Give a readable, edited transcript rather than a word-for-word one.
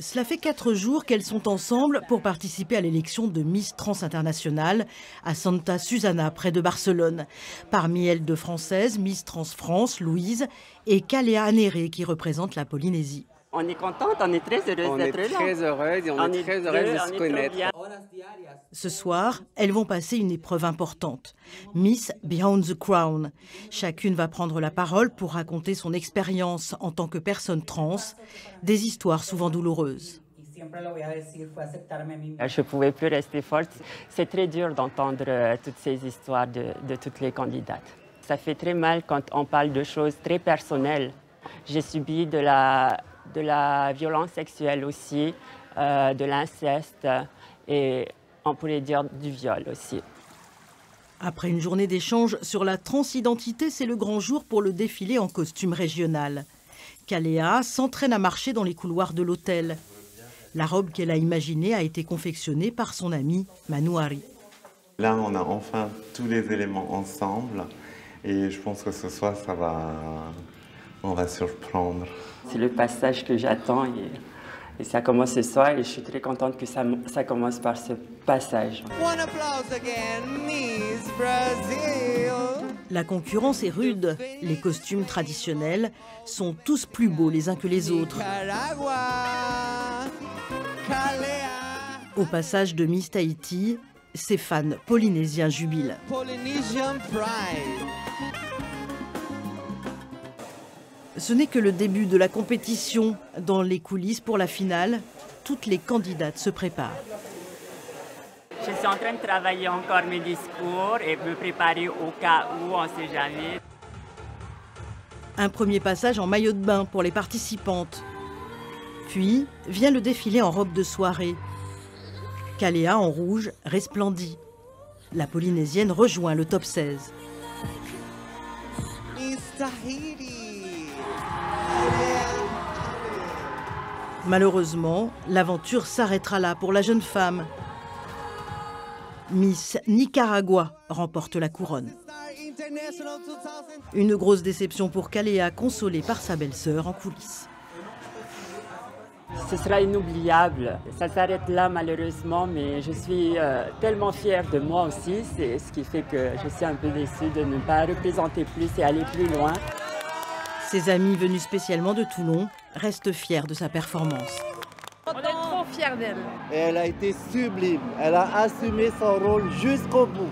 Cela fait 4 jours qu'elles sont ensemble pour participer à l'élection de Miss Trans Internationale à Santa Susana, près de Barcelone. Parmi elles, 2 Françaises, Miss Trans France, Louise, et Kalea Anere, qui représente la Polynésie. On est contente, on est très heureuse d'être là. On est très heureuse et on est très heureuse de se connaître. Ce soir, elles vont passer une épreuve importante. Miss Behind the Crown. Chacune va prendre la parole pour raconter son expérience en tant que personne trans, des histoires souvent douloureuses. Je ne pouvais plus rester forte. C'est très dur d'entendre toutes ces histoires de toutes les candidates. Ça fait très mal quand on parle de choses très personnelles. J'ai subi de la violence sexuelle aussi, de l'inceste et on pourrait dire du viol aussi. Après une journée d'échange sur la transidentité, c'est le grand jour pour le défilé en costume régional. Kalea s'entraîne à marcher dans les couloirs de l'hôtel. La robe qu'elle a imaginée a été confectionnée par son amie Manuari. Là, on a enfin tous les éléments ensemble et je pense que ce soir, on va surprendre. C'est le passage que j'attends et ça commence ce soir et je suis très contente que ça commence par ce passage. La concurrence est rude. Les costumes traditionnels sont tous plus beaux les uns que les autres. Au passage de Miss Tahiti, ses fans polynésiens jubilent. Ce n'est que le début de la compétition. Dans les coulisses pour la finale, toutes les candidates se préparent. Je suis en train de travailler encore mes discours et me préparer au cas où, on ne sait jamais. Un premier passage en maillot de bain pour les participantes. Puis vient le défilé en robe de soirée. Kalea en rouge resplendit. La Polynésienne rejoint le top 16. Malheureusement, l'aventure s'arrêtera là pour la jeune femme. Miss Nicaragua remporte la couronne. Une grosse déception pour Kalea, consolée par sa belle-sœur en coulisses. Ce sera inoubliable. Ça s'arrête là malheureusement, mais je suis tellement fière de moi aussi. C'est ce qui fait que je suis un peu déçue de ne pas représenter plus et aller plus loin. Ses amis venus spécialement de Toulon restent fiers de sa performance. On est trop fiers d'elle. Elle a été sublime. Elle a assumé son rôle jusqu'au bout.